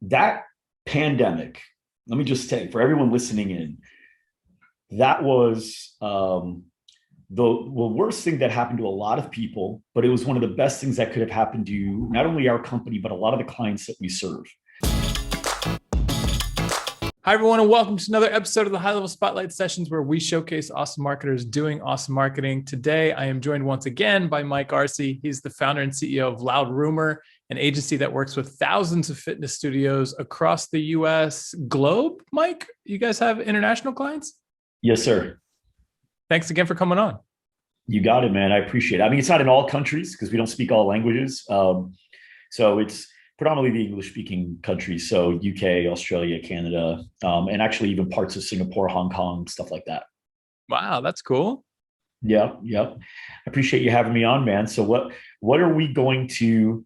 That pandemic, let me just say for everyone listening in, that was the worst thing that happened to a lot of people, but it was one of the best things that could have happened to not only our company, but a lot of the clients that we serve. Hi, everyone, and welcome to another episode of the High Level Spotlight Sessions, where we showcase awesome marketers doing awesome marketing. Today, I am joined once again by Mike Arce. He's the founder and CEO of LoudRumor, an agency that works with thousands of fitness studios across the U.S. globe. Mike, you guys have international clients? Yes, sir. Thanks again for coming on. You got it, man. I appreciate it. I mean, it's not in all countries because we don't speak all languages. So it's predominantly the English-speaking countries. So UK, Australia, Canada, and actually even parts of Singapore, Hong Kong, stuff like that. Wow, that's cool. Yeah. I appreciate you having me on, man. So what are we going to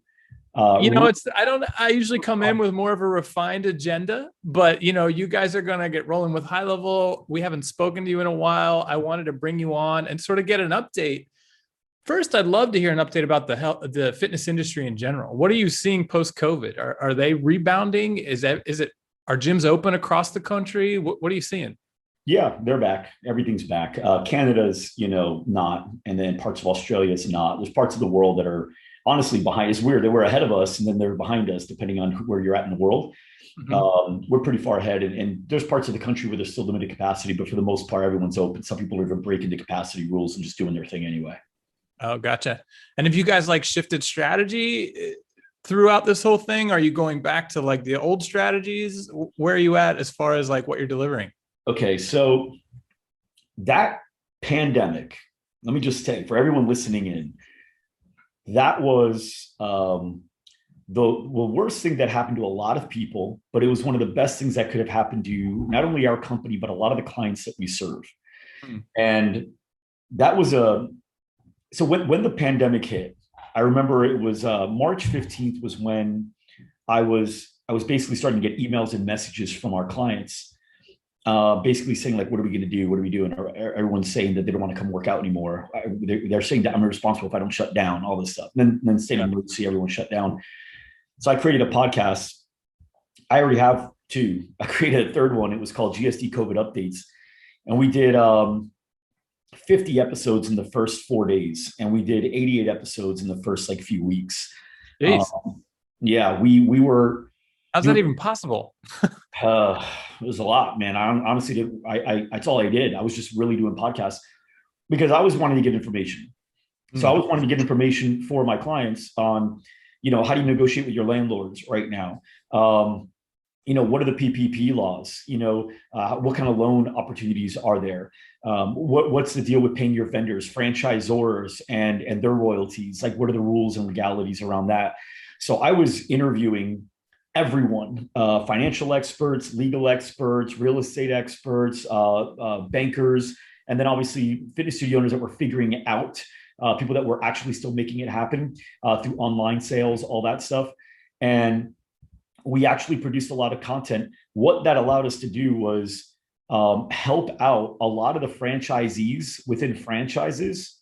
I usually come in with more of a refined agenda, but you guys are going to get rolling with High Level. We haven't spoken to you in a while. I wanted to bring you on and sort of get an update. First, I'd love to hear an update about the fitness industry in general. What are you seeing post-COVID? Are they rebounding? Are gyms open across the country? What are you seeing? Yeah, they're back. Everything's back. Canada's, not, and then parts of Australia, it's not. There's parts of the world that are honestly behind. It's weird. They were ahead of us and then they're behind us, depending on where you're at in the world. Mm-hmm. We're pretty far ahead, and there's parts of the country where there's still limited capacity, but for the most part, everyone's open. Some people are even breaking the capacity rules and just doing their thing anyway. Oh, gotcha. And have you guys shifted strategy throughout this whole thing? Are you going back to the old strategies? Where are you at as far as what you're delivering? Okay. So that pandemic, let me just say for everyone listening in, that was the worst thing that happened to a lot of people, but it was one of the best things that could have happened to not only our company, but a lot of the clients that we serve. And that was so when the pandemic hit, I remember it was March 15th was when I was basically starting to get emails and messages from our clients, basically saying what are we going to do? What are we doing? Everyone's saying that they don't want to come work out anymore. They're saying that I'm responsible if I don't shut down, all this stuff. And then state of emergency, everyone shut down. So I created a podcast. I already have two. I created a third one. It was called GSD COVID Updates. And we did 50 episodes in the first 4 days, and we did 88 episodes in the first few weeks. Yeah, we were. How's that even possible? It was a lot, man. I honestly that's all I did. I was just really doing podcasts because I was wanting to get information. So I was wanting to get information for my clients on, how do you negotiate with your landlords right now? What are the PPP laws? What kind of loan opportunities are there? What's the deal with paying your vendors, franchisors, and their royalties? What are the rules and legalities around that? So I was interviewing everyone, financial experts, legal experts, real estate experts, bankers, and then obviously fitness studio owners that were figuring it out, people that were actually still making it happen through online sales, all that stuff. And we actually produced a lot of content. What that allowed us to do was help out a lot of the franchisees within franchises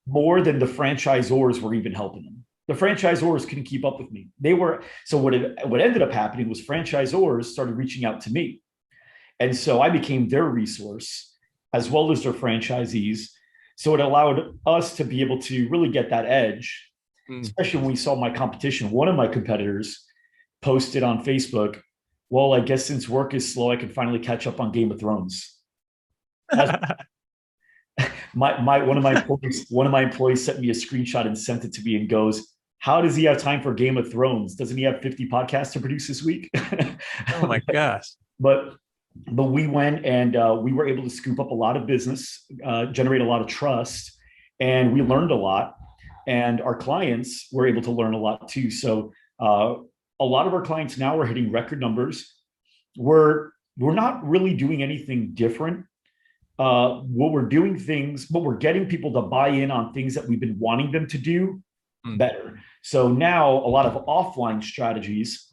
more than the franchisors were even helping them. The franchisors couldn't keep up with me. So what ended up happening was franchisors started reaching out to me. And so I became their resource as well as their franchisees. So it allowed us to be able to really get that edge, especially when we saw my competition. One of my competitors posted on Facebook, well, I guess since work is slow, I can finally catch up on Game of Thrones. One of my employees sent me a screenshot and sent it to me and goes, how does he have time for Game of Thrones? Doesn't he have 50 podcasts to produce this week? Oh my gosh. But we went and we were able to scoop up a lot of business, generate a lot of trust, and we learned a lot. And our clients were able to learn a lot too. So a lot of our clients now are hitting record numbers. We're not really doing anything different. We're getting people to buy in on things that we've been wanting them to do better. So now a lot of offline strategies,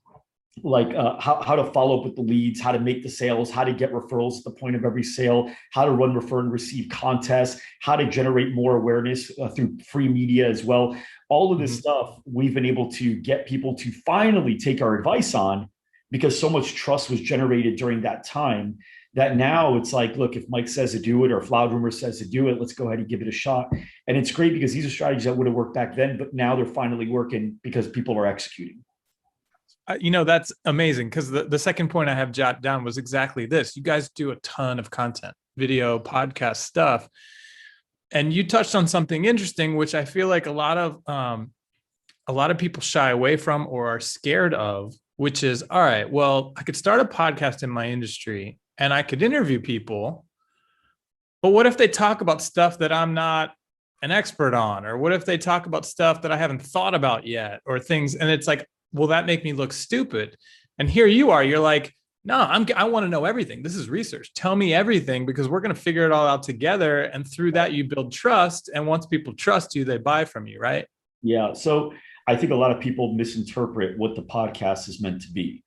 how to follow up with the leads, how to make the sales, how to get referrals at the point of every sale, how to run refer and receive contests, how to generate more awareness through free media as well. All of this stuff we've been able to get people to finally take our advice on because so much trust was generated during that time that now it's like, look, if Mike says to do it or if LoudRumor says to do it, let's go ahead and give it a shot. And it's great because these are strategies that would have worked back then, but now they're finally working because people are executing. That's amazing, because the second point I have jotted down was exactly this. You guys do a ton of content, video, podcast stuff. And you touched on something interesting, which I feel like a lot of people shy away from or are scared of, which is, all right, well, I could start a podcast in my industry and I could interview people, but what if they talk about stuff that I'm not an expert on? Or what if they talk about stuff that I haven't thought about yet, or things? And it's like, will that make me look stupid? And here you are, you're like, no, I want to know everything. This is research. Tell me everything, because we're going to figure it all out together. And through that, you build trust. And once people trust you, they buy from you, right? Yeah. So I think a lot of people misinterpret what the podcast is meant to be.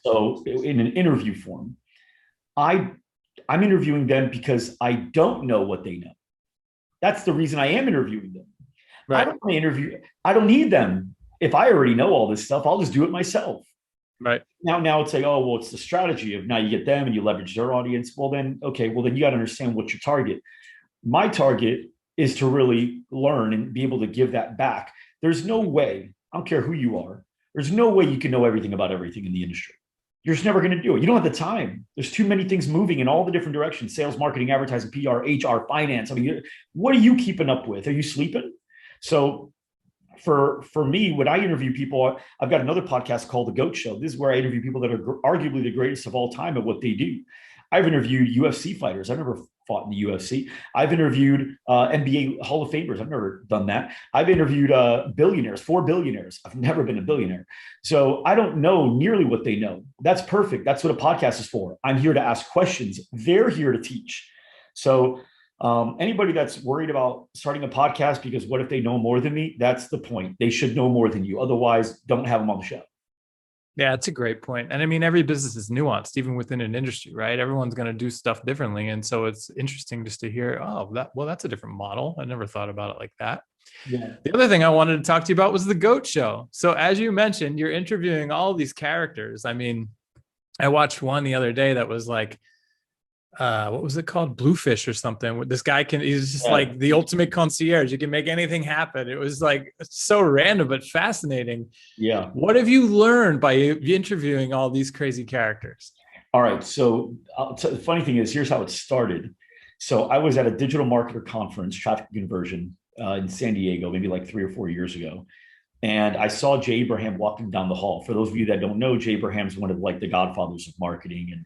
So in an interview form, I'm interviewing them because I don't know what they know. That's the reason I am interviewing them. Right. I don't want to interview. I don't need them. If I already know all this stuff, I'll just do it myself. Right. Now it's like, oh, well, it's the strategy of now you get them and you leverage their audience. Well, then, okay, well, then you got to understand what's your target. My target is to really learn and be able to give that back. There's no way, I don't care who you are, there's no way you can know everything about everything in the industry. You're just never going to do it. You don't have the time. There's too many things moving in all the different directions: sales, marketing, advertising, PR, HR, finance. I mean, what are you keeping up with? Are you sleeping? So for me, when I interview people, I've got another podcast called The GOAT Show. This is where I interview people that are arguably the greatest of all time at what they do. I've interviewed UFC fighters. I've never fought in the UFC. I've interviewed NBA Hall of Famers. I've never done that. I've interviewed billionaires, 4 billionaires. I've never been a billionaire. So I don't know nearly what they know. That's perfect. That's what a podcast is for. I'm here to ask questions. They're here to teach. So anybody that's worried about starting a podcast because what if they know more than me? That's the point. They should know more than you. Otherwise, don't have them on the show. Yeah, it's a great point. And I mean, every business is nuanced, even within an industry, right? Everyone's going to do stuff differently. And so it's interesting just to hear, that's a different model. I never thought about it like that. Yeah. The other thing I wanted to talk to you about was the GOAT Show. So as you mentioned, you're interviewing all these characters. I mean, I watched one the other day that was like, what was it called? Bluefish or something. This guy he's just like the ultimate concierge. You can make anything happen. It was like so random, but fascinating. Yeah. What have you learned by interviewing all these crazy characters? All right. So the funny thing is, here's how it started. So I was at a digital marketer conference, traffic conversion in San Diego, maybe like 3 or 4 years ago. And I saw Jay Abraham walking down the hall. For those of you that don't know, Jay Abraham's one of like the godfathers of marketing,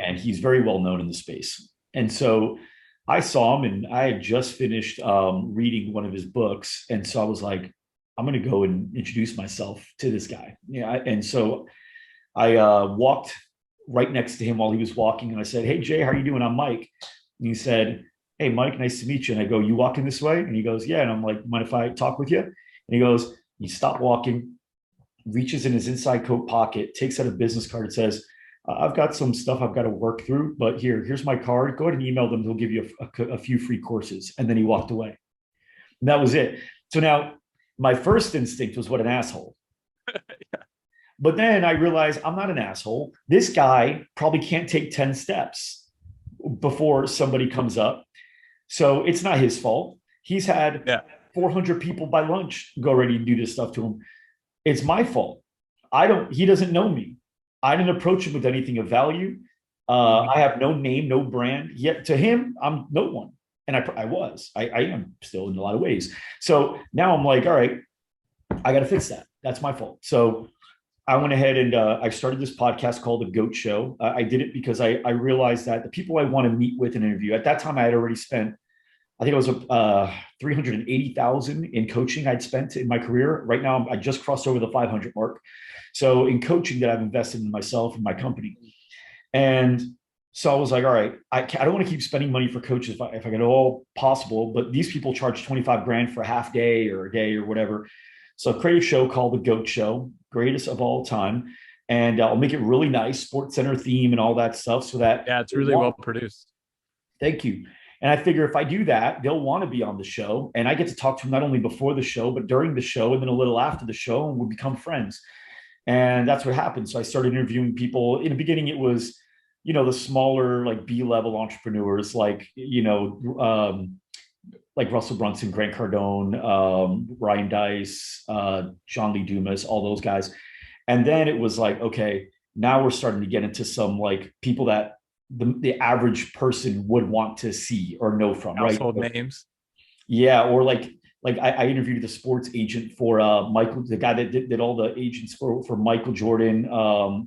and he's very well known in the space. And so I saw him, and I had just finished reading one of his books. And so I was like, I'm going to go and introduce myself to this guy. Yeah. And so I walked right next to him while he was walking, and I said, "Hey, Jay, how are you doing? I'm Mike." And he said, "Hey, Mike, nice to meet you." And I go, "You walking this way?" And he goes, "Yeah." And I'm like, "Mind if I talk with you?" And he goes, he stopped walking, reaches in his inside coat pocket, takes out a business card and says, "I've got some stuff I've got to work through, but here's my card. Go ahead and email them. They'll give you a few free courses." And then he walked away. And that was it. So now my first instinct was, what an asshole. Yeah. But then I realized I'm not an asshole. This guy probably can't take 10 steps before somebody comes up. So it's not his fault. He's had 400 people by lunch go ready to do this stuff to him. It's my fault. He doesn't know me. I didn't approach him with anything of value. I have no name, no brand. Yet to him, I'm no one. And I am still in a lot of ways. So now I'm like, all right, I got to fix that. That's my fault. So I went ahead and I started this podcast called The GOAT Show. I did it because I realized that the people I want to meet with and interview, at that time I had already spent, I think it was $380,000 in coaching I'd spent in my career. Right now, I just crossed over the 500 mark. So in coaching that I've invested in myself and my company. And so I was like, all right, I don't want to keep spending money for coaches if I get all possible, but these people charge 25 grand for a half day or a day or whatever. So I created a show called The GOAT Show, greatest of all time. And I'll make it really nice, Sports Center theme and all that stuff so that. Yeah, it's really well produced. Thank you. And I figure if I do that, they'll want to be on the show. And I get to talk to them not only before the show, but during the show and then a little after the show, and we'll become friends. And that's what happened. So I started interviewing people. In the beginning, it was, the smaller, like B-level entrepreneurs, like Russell Brunson, Grant Cardone, Ryan Dice, John Lee Dumas, all those guys. And then it was like, okay, now we're starting to get into some like people that the average person would want to see or know from, right? Household names. Yeah, or like I interviewed the sports agent for Michael, the guy that did all the agents for Michael Jordan,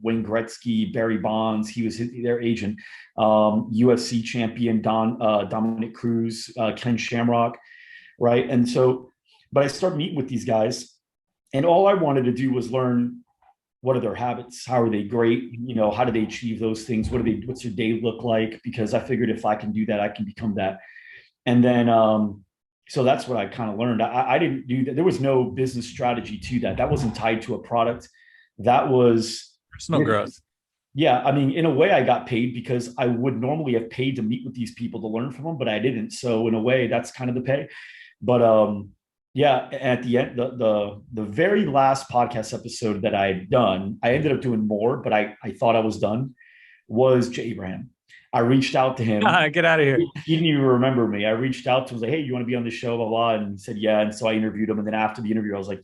Wayne Gretzky, Barry Bonds. He was their agent. UFC champion Dominic Cruz, Ken Shamrock, right? And so, but I started meeting with these guys, and all I wanted to do was learn what are their habits, how are they great, how do they achieve those things, what's their day look like? Because I figured if I can do that, I can become that. And then so that's what I kind of learned. I didn't do that. There was no business strategy to that. That wasn't tied to a product. That was personal growth. Yeah. I mean, in a way I got paid because I would normally have paid to meet with these people to learn from them, but I didn't. So in a way that's kind of the pay. But yeah, at the end, the very last podcast episode that I had done, I ended up doing more, but I thought I was done, was Jay Abraham. I reached out to him. Get out of here. He didn't even remember me. I reached out to him, was like, hey, you want to be on the show, blah, blah. And he said, yeah. And so I interviewed him. And then after the interview, I was like,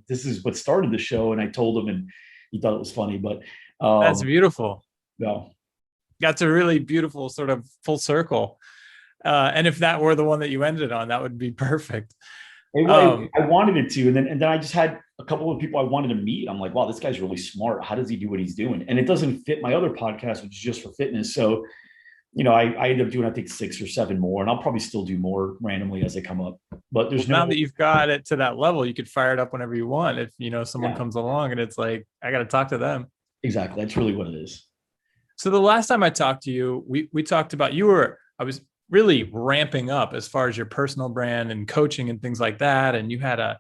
this is what started the show. And I told him, and he thought it was funny. But that's beautiful. No. That's a really beautiful sort of full circle. And if that were the one that you ended on, that would be perfect. I wanted it to. And then I just had a couple of people I wanted to meet. I'm like, wow, this guy's really smart. How does he do what he's doing? And it doesn't fit my other podcast, which is just for fitness. So I ended up doing, I think, 6 or 7 more, and I'll probably still do more randomly as they come up. But there's now that you've got it to that level, you could fire it up whenever you want. If someone comes along and it's like, I got to talk to them. Exactly. That's really what it is. So the last time I talked to you, we talked about I was really ramping up as far as your personal brand and coaching and things like that. And you had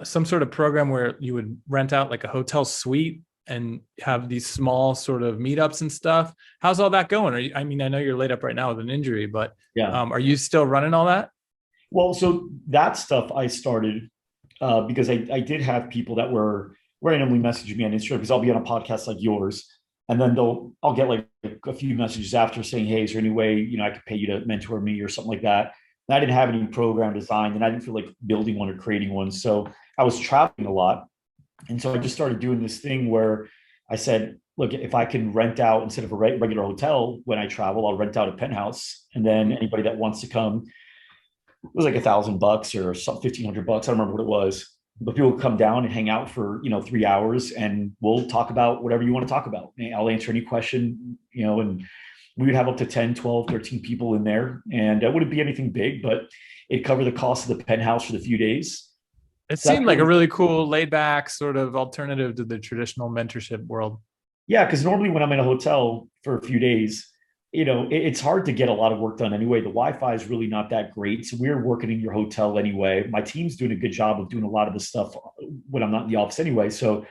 some sort of program where you would rent out like a hotel suite and have these small sort of meetups and stuff. How's all that going? I know you're laid up right now with an injury, but are you still running all that? Well, so that stuff I started because I did have people that were randomly messaging me on Instagram, because I'll be on a podcast like yours, and then I'll get like a few messages after saying, hey, is there any way, I could pay you to mentor me or something like that. And I didn't have any program designed, and I didn't feel like building one or creating one. So I was traveling a lot. And so I just started doing this thing where I said, look, if I can rent out, instead of a regular hotel when I travel, I'll rent out a penthouse. And then anybody that wants to come, it was like $1,000 or $1,500. I don't remember what it was. But people will come down and hang out for 3 hours, and we'll talk about whatever you want to talk about. I'll answer any question, and we would have up to 10, 12, 13 people in there. And it wouldn't be anything big, but it'd cover the cost of the penthouse for the few days. It seemed like a really cool, laid back sort of alternative to the traditional mentorship world. Yeah, because normally when I'm in a hotel for a few days, it's hard to get a lot of work done anyway. The Wi-Fi is really not that great. So we're working in your hotel anyway. My team's doing a good job of doing a lot of the stuff when I'm not in the office anyway. So,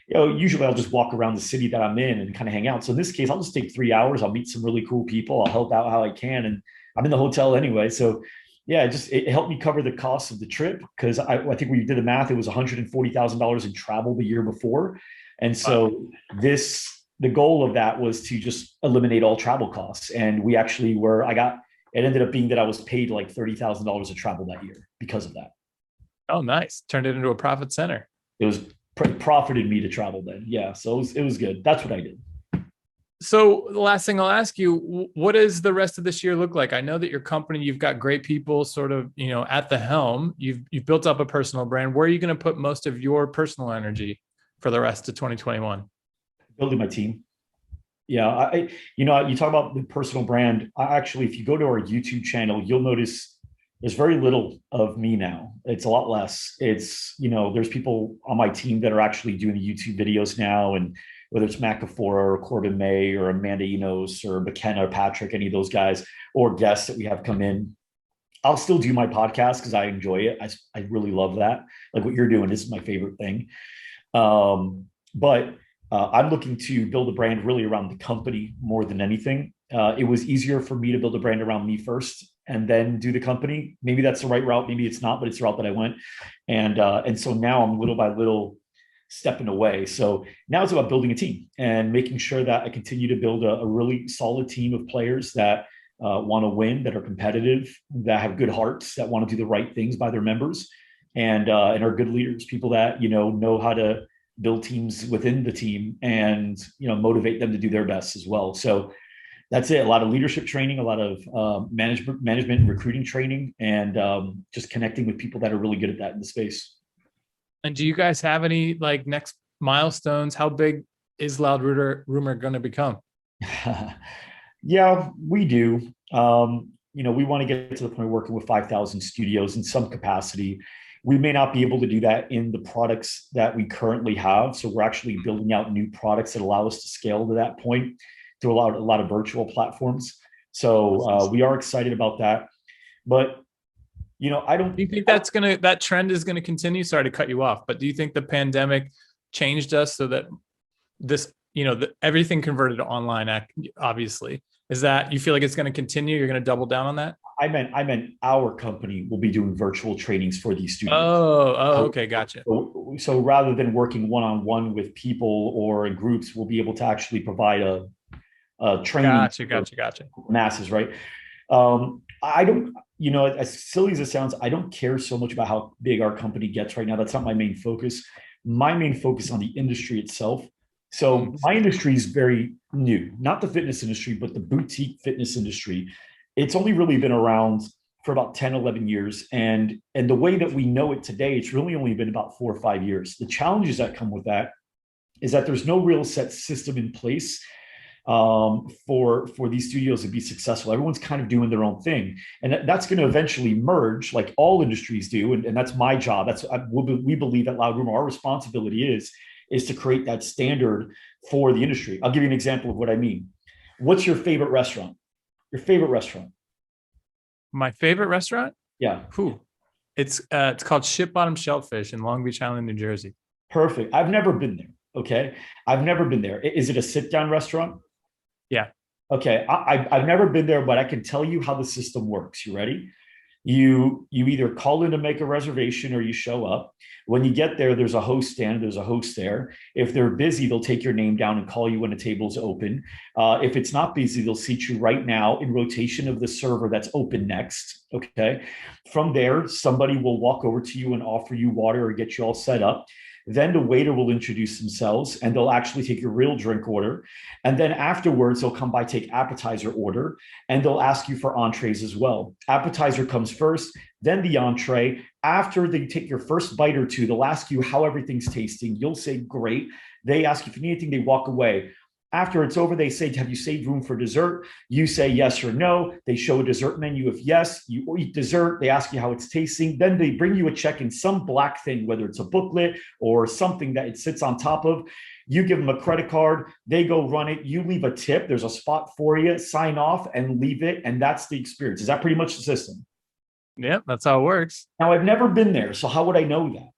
usually I'll just walk around the city that I'm in and kind of hang out. So in this case, I'll just take 3 hours. I'll meet some really cool people. I'll help out how I can. And I'm in the hotel anyway. So yeah, it helped me cover the cost of the trip, because I think when you did the math, it was $140,000 in travel the year before. And so the goal of that was to just eliminate all travel costs. And we actually it ended up being that I was paid like $30,000 of travel that year because of that. Oh, nice. Turned it into a profit center. It was profited me to travel then. Yeah. So it was good. That's what I did. So the last thing I'll ask you, what does the rest of this year look like? I know that your company, you've got great people sort of, at the helm. You've built up a personal brand. Where are you going to put most of your personal energy for the rest of 2021? Building my team. Yeah. You talk about the personal brand. Actually, if you go to our YouTube channel, you'll notice there's very little of me now. It's a lot less. It's, there's people on my team that are actually doing the YouTube videos now, and whether it's Matt Kafora or Corbin May or Amanda Enos or McKenna or Patrick, any of those guys, or guests that we have come in, I'll still do my podcast because I enjoy it. I really love that. Like what you're doing, this is my favorite thing. But I'm looking to build a brand really around the company more than anything. It was easier for me to build a brand around me first and then do the company. Maybe that's the right route. Maybe it's not, but it's the route that I went. And so now I'm little by little stepping away. So now it's about building a team and making sure that I continue to build a really solid team of players that want to win, that are competitive, that have good hearts, that want to do the right things by their members, and are good leaders, people that know how to build teams within the team and motivate them to do their best as well. So that's it. A lot of leadership training, a lot of management and recruiting training, and just connecting with people that are really good at that in the space. And do you guys have any like next milestones? How big is LoudRumor going to become? Yeah, we do. We want to get to the point of working with 5,000 studios in some capacity. We may not be able to do that in the products that we currently have. So we're actually building out new products that allow us to scale to that point through a lot of virtual platforms. So we are excited about that. But I don't. Do you think that trend is gonna continue? Sorry to cut you off, but do you think the pandemic changed us so that this, everything converted to online? Obviously, is that you feel like it's going to continue? You're going to double down on that? I meant our company will be doing virtual trainings for these studios. Okay, gotcha. So rather than working one-on-one with people or in groups, we'll be able to actually provide a training. Gotcha. Masses, right? I don't, as silly as it sounds, I don't care so much about how big our company gets right now. That's not my main focus. My main focus on the industry itself. So my industry is very new, not the fitness industry, but the boutique fitness industry. It's only really been around for about 10, 11 years. And the way that we know it today, it's really only been about 4 or 5 years. The challenges that come with that is that there's no real set system in place for these studios to be successful. Everyone's kind of doing their own thing, and that's going to eventually merge, like all industries do. And that's my job. We believe at LoudRumor, our responsibility is to create that standard for the industry. I'll give you an example of what I mean. What's your favorite restaurant? Your favorite restaurant? My favorite restaurant? Yeah. It's called Ship Bottom Shellfish in Long Beach Island, New Jersey. Perfect. I've never been there. Okay. I've never been there. Is it a sit-down restaurant? Yeah. Okay. I've never been there, but I can tell you how the system works. You ready? You either call in to make a reservation or you show up. When you get there, there's a host stand, there's a host there. If they're busy, they'll take your name down and call you when a table's open. If it's not busy, they'll seat you right now in rotation of the server that's open next. Okay. From there, somebody will walk over to you and offer you water or get you all set up. Then the waiter will introduce themselves and they'll actually take your real drink order. And then afterwards, they'll come by, take appetizer order, and they'll ask you for entrees as well. Appetizer comes first, then the entree. After they take your first bite or two, they'll ask you how everything's tasting. You'll say, great. They ask you if you need anything, they walk away. After it's over, they say, have you saved room for dessert? You say yes or no. They show a dessert menu. If yes, you eat dessert. They ask you how it's tasting. Then they bring you a check in some black thing, whether it's a booklet or something that it sits on top of. You give them a credit card. They go run it. You leave a tip. There's a spot for you. Sign off and leave it. And that's the experience. Is that pretty much the system? Yeah, that's how it works. Now, I've never been there. So how would I know that?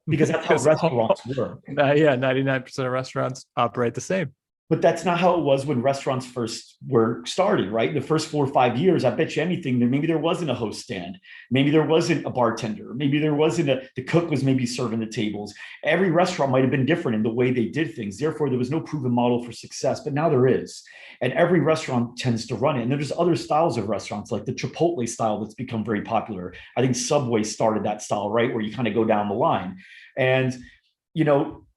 Because that's how restaurants work. Yeah, 99% of restaurants operate the same. But that's not how it was when restaurants first were started, right? The first 4 or 5 years, I bet you anything, maybe there wasn't a host stand. Maybe there wasn't a bartender. Maybe there wasn't the cook was maybe serving the tables. Every restaurant might have been different in the way they did things. Therefore, there was no proven model for success, but now there is. And every restaurant tends to run it. And there's other styles of restaurants, like the Chipotle style that's become very popular. I think Subway started that style, right? Where you kind of go down the line. And,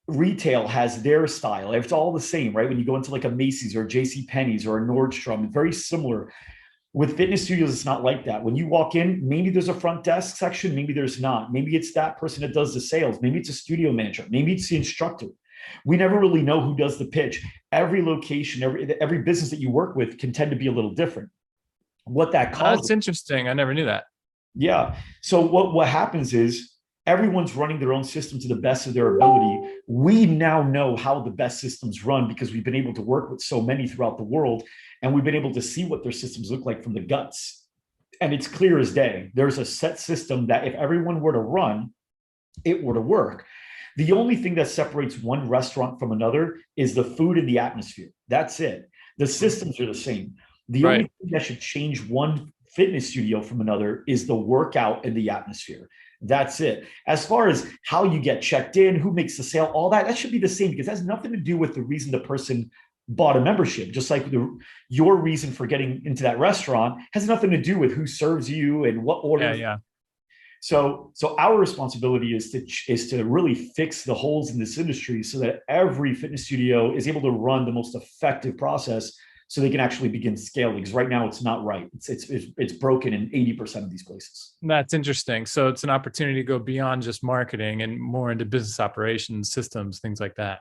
retail has their style. It's all the same, right? When you go into like a Macy's or a JCPenney's or a Nordstrom, very similar. With fitness studios, it's not like that. When you walk in, maybe there's a front desk section, maybe there's not. Maybe it's that person that does the sales. Maybe it's a studio manager. Maybe it's the instructor. We never really know who does the pitch. Every location, every business that you work with can tend to be a little different. What that causes. That's interesting. I never knew that. Yeah. So what happens is, everyone's running their own system to the best of their ability. We now know how the best systems run because we've been able to work with so many throughout the world, and we've been able to see what their systems look like from the guts. And it's clear as day. There's a set system that if everyone were to run, it were to work. The only thing that separates one restaurant from another is the food and the atmosphere. That's it. The systems are the same. The only thing that should change one fitness studio from another is the workout and the atmosphere. That's it. As far as how you get checked in, who makes the sale, all that should be the same, because it has nothing to do with the reason the person bought a membership. Just like your reason for getting into that restaurant has nothing to do with who serves you and what order. Yeah. So our responsibility is to really fix the holes in this industry so that every fitness studio is able to run the most effective process so they can actually begin scaling. Because right now it's not right. It's broken in 80% of these places. That's interesting. So it's an opportunity to go beyond just marketing and more into business operations, systems, things like that.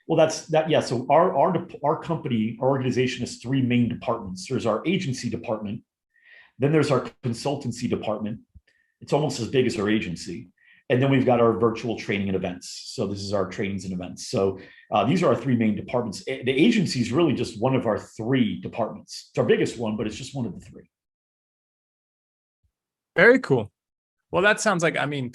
Well, that's that. Yeah. So our company, our organization has three main departments. There's our agency department, then there's our consultancy department. It's almost as big as our agency. And then we've got our virtual training and events. So this is our trainings and events. So these are our three main departments. The agency is really just one of our three departments. It's our biggest one, but it's just one of the three. Very cool. Well, that sounds like, I mean,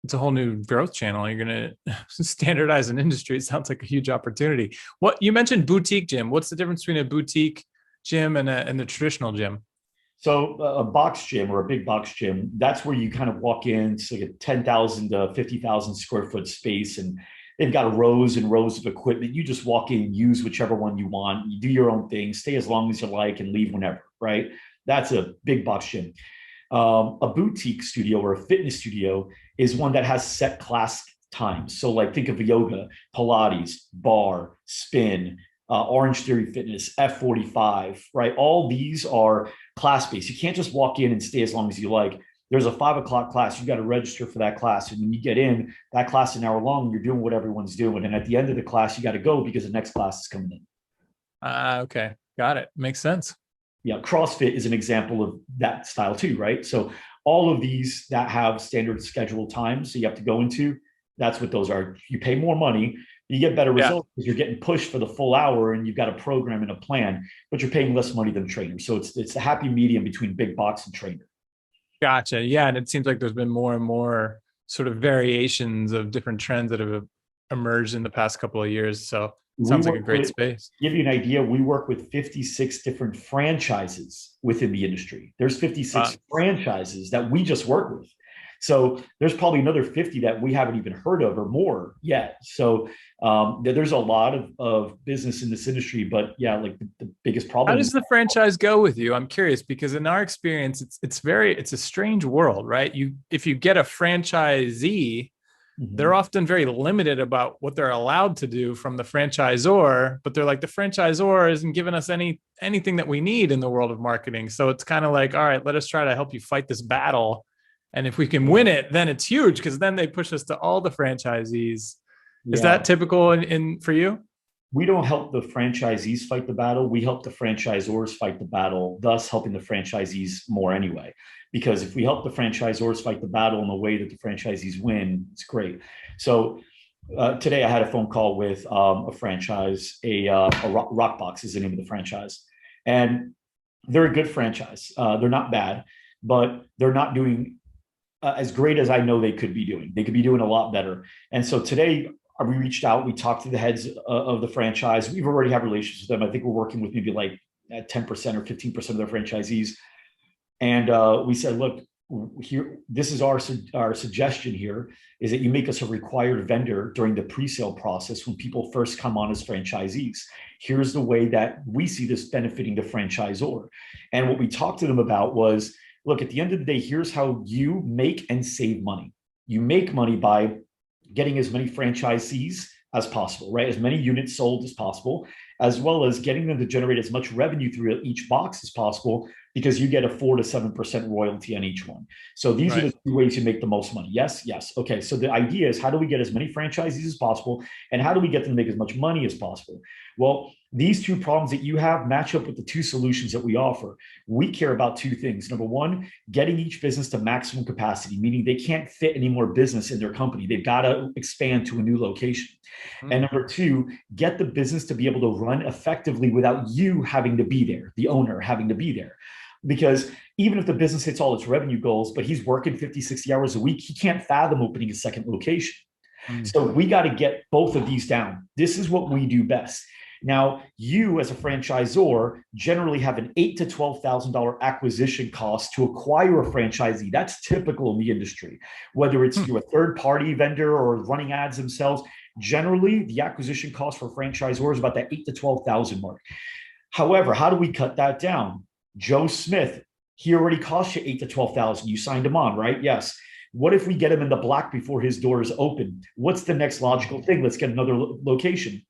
it's a whole new growth channel. You're going to standardize an industry. It sounds like a huge opportunity. What you mentioned boutique gym. What's the difference between a boutique gym and the traditional gym? So a box gym or a big box gym, that's where you kind of walk in. It's like a 10,000 to 50,000 square foot space, and they've got rows and rows of equipment. You just walk in, use whichever one you want. You do your own thing, stay as long as you like, and leave whenever, right? That's a big box gym. A boutique studio or a fitness studio is one that has set class times. So like think of yoga, Pilates, bar, spin, Orange Theory Fitness, F45, right? All these are class-based. You can't just walk in and stay as long as you like. There's a 5 o'clock class. You got to register for that class. And when you get in, that class is an hour long, you're doing what everyone's doing. And at the end of the class, you got to go because the next class is coming in. Okay. Got it. Makes sense. Yeah. CrossFit is an example of that style too, right? So all of these that have standard scheduled times, so you have to go into, that's what those are. You pay more money, you get better results because you're getting pushed for the full hour and you've got a program and a plan, but you're paying less money than trainers. So it's a happy medium between big box and trainer. Gotcha. Yeah. And it seems like there's been more and more sort of variations of different trends that have emerged in the past couple of years. So it sounds like a great space. To give you an idea, we work with 56 different franchises within the industry. There's 56 franchises that we just work with. So there's probably another 50 that we haven't even heard of or more yet. So there's a lot of business in this industry, but yeah, like the biggest problem. How does the franchise go with you? I'm curious because in our experience, it's a strange world, right? If you get a franchisee, they're often very limited about what they're allowed to do from the franchisor, but they're like, the franchisor isn't giving us anything that we need in the world of marketing. So it's kind of like, all right, let us try to help you fight this battle. And if we can win it, then it's huge because then they push us to all the franchisees. Yeah. Is that typical in for you? We don't help the franchisees fight the battle. We help the franchisors fight the battle, thus helping the franchisees more anyway. Because if we help the franchisors fight the battle in the way that the franchisees win, it's great. So today I had a phone call with a franchise, a Rockbox is the name of the franchise. And they're a good franchise. They're not bad, but they're not doing as great as I know they could be doing. They could be doing a lot better. And so today we reached out, we talked to the heads of the franchise. We've already have relationships with them. I think we're working with maybe like 10% or 15% of their franchisees. And we said, look, here, this is our suggestion here is that you make us a required vendor during the pre-sale process when people first come on as franchisees. Here's the way that we see this benefiting the franchisor. And what we talked to them about was, look, at the end of the day, here's how you make and save money. You make money by getting as many franchisees as possible, right? As many units sold as possible, as well as getting them to generate as much revenue through each box as possible, because you get a 4 to 7% royalty on each one. So these are the two ways you make the most money. Yes, yes. Okay, so the idea is, how do we get as many franchisees as possible, and how do we get them to make as much money as possible? Well, these two problems that you have match up with the two solutions that we offer. We care about two things. Number one, getting each business to maximum capacity, meaning they can't fit any more business in their company. They've got to expand to a new location. And number two, get the business to be able to run effectively without you having to be there, the owner having to be there. Because even if the business hits all its revenue goals, but he's working 50, 60 hours a week, he can't fathom opening a second location. So we got to get both of these down. This is what we do best. Now, you as a franchisor generally have an $8,000 to $12,000 acquisition cost to acquire a franchisee. That's typical in the industry, whether it's through a third-party vendor or running ads themselves. Generally, the acquisition cost for franchisors is about that $8,000 to $12,000 mark. However, how do we cut that down? Joe Smith, he already cost you $8,000 to $12,000. You signed him on, right? Yes. What if we get him in the black before his door is open? What's the next logical thing? Let's get another location.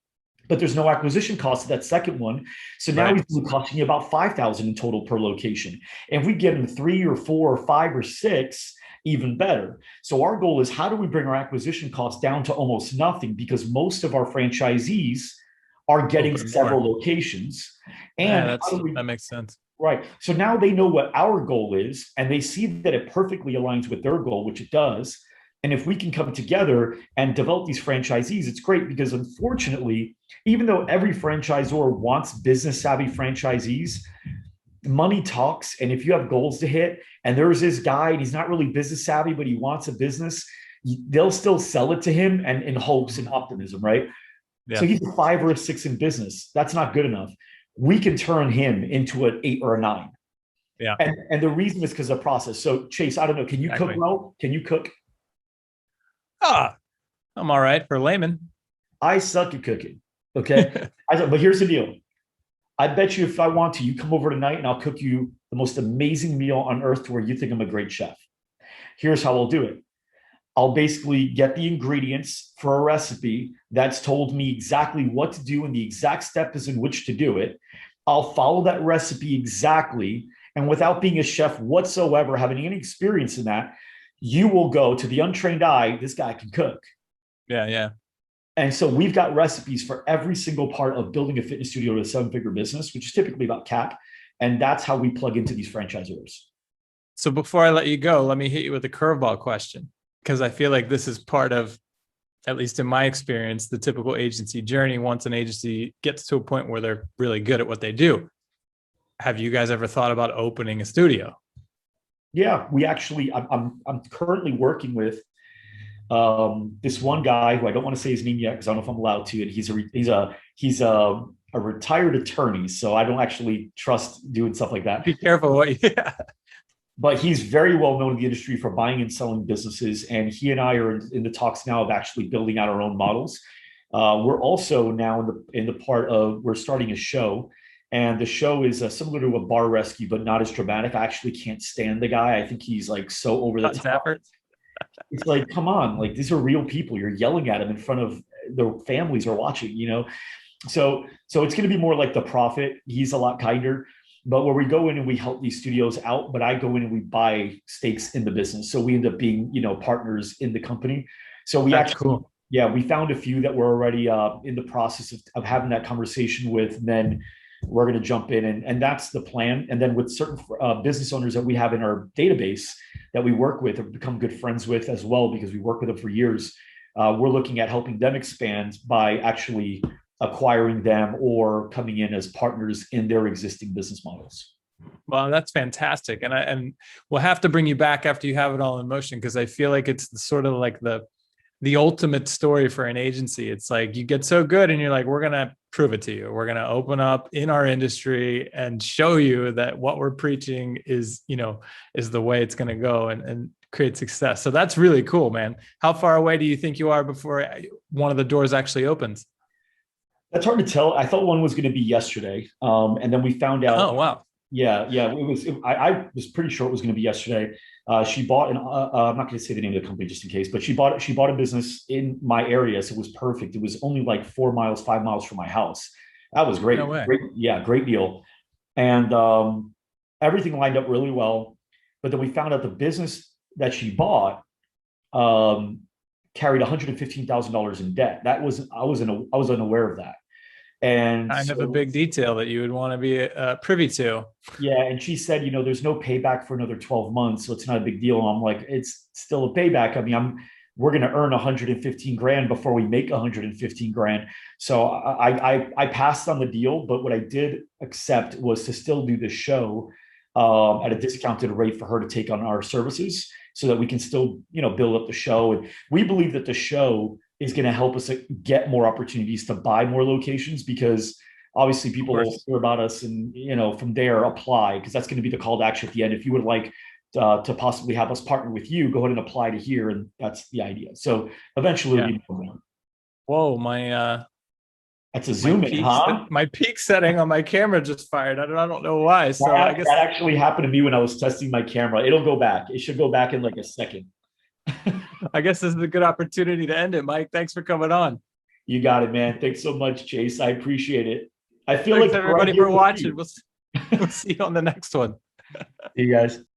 But there's no acquisition cost to that second one. So now he's costing you about $5,000 in total per location. And if we get him 3 or 4 or 5 or 6, even better. So our goal is, how do we bring our acquisition costs down to almost nothing? Because most of our franchisees are getting several locations. And that makes sense. Right. So now they know what our goal is, and they see that it perfectly aligns with their goal, which it does. And if we can come together and develop these franchisees, it's great, because unfortunately, even though every franchisor wants business savvy franchisees, money talks. And if you have goals to hit, and there's this guy and he's not really business savvy, but he wants a business, they'll still sell it to him and in hopes and optimism, right? Yeah. So he's a 5 or a 6 in business. That's not good enough. We can turn him into an 8 or a 9. Yeah. And the reason is because of the process. So Chase, I don't know. Can you cook well? Can you cook? I'm all right for layman. I suck at cooking. Okay. But here's the deal. I bet you if I want to, you come over tonight and I'll cook you the most amazing meal on earth to where you think I'm a great chef. Here's how I'll do it. I'll basically get the ingredients for a recipe that's told me exactly what to do and the exact steps in which to do it. I'll follow that recipe exactly. And without being a chef whatsoever, having any experience in that, you will go to the untrained eye, this guy can cook. Yeah, yeah. And so we've got recipes for every single part of building a fitness studio to a 7-figure business, which is typically about CAC. And that's how we plug into these franchisors. So before I let you go, let me hit you with a curveball question, because I feel like this is part of, at least in my experience, the typical agency journey. Once an agency gets to a point where they're really good at what they do, have you guys ever thought about opening a studio? Yeah, we actually, I'm currently working with this one guy who I don't want to say his name yet because I don't know if I'm allowed to. And he's a retired attorney, so I don't actually trust doing stuff like that. Be careful what you. Yeah. But he's very well known in the industry for buying and selling businesses. And he and I are in the talks now of actually building out our own models. We're also now in the part of, we're starting a show. And the show is similar to a bar rescue, but not as dramatic. I actually can't stand the guy. I think he's like so over the top. It's like, come on, like these are real people. You're yelling at them in front of their families are watching, you know? So it's going to be more like The Prophet. He's a lot kinder. But where we go in and we help these studios out, but I go in and we buy stakes in the business. So we end up being, you know, partners in the company. So we we found a few that were already in the process of having that conversation with, and then we're going to jump in and that's the plan. And then with certain business owners that we have in our database that we work with or become good friends with as well, because we work with them for years, we're looking at helping them expand by actually acquiring them or coming in as partners in their existing business models. Well, that's fantastic. And we'll have to bring you back after you have it all in motion, because I feel like it's sort of like the ultimate story for an agency. It's like you get so good and you're like, we're going to prove it to you. We're going to open up in our industry and show you that what we're preaching is, you know, is the way it's going to go and create success. So that's really cool, man. How far away do you think you are before one of the doors actually opens? That's hard to tell. I thought one was going to be yesterday. And then we found out. Oh, wow. Yeah. I was pretty sure it was going to be yesterday. She bought I'm not going to say the name of the company just in case, but she bought a business in my area. So it was perfect. It was only like 5 miles from my house. That was great. No way. Great deal. And everything lined up really well. But then we found out the business that she bought carried $115,000 in debt. I was unaware of that. And kind of a big detail that you would want to be privy to. Yeah. And she said, you know, there's no payback for another 12 months. So it's not a big deal. And I'm like, it's still a payback. I mean, we're going to earn 115 grand before we make 115 grand. So I passed on the deal, but what I did accept was to still do the show at a discounted rate for her to take on our services so that we can still, you know, build up the show. And we believe that the show is going to help us get more opportunities to buy more locations, because obviously people will hear about us and, from there apply, because that's going to be the call to action at the end. If you would like to possibly have us partner with you, go ahead and apply to here. And that's the idea. So eventually it'll be more. Whoa, my that's a zoom in, huh? My peak setting on my camera just fired. I don't know why. So I guess that actually happened to me when I was testing my camera. It'll go back. It should go back in like a second. I guess this is a good opportunity to end it, Mike. Thanks for coming on. You got it, man. Thanks so much, Chase. I appreciate it. I feel Thanks like everybody for watching. We'll see you on the next one. See you guys.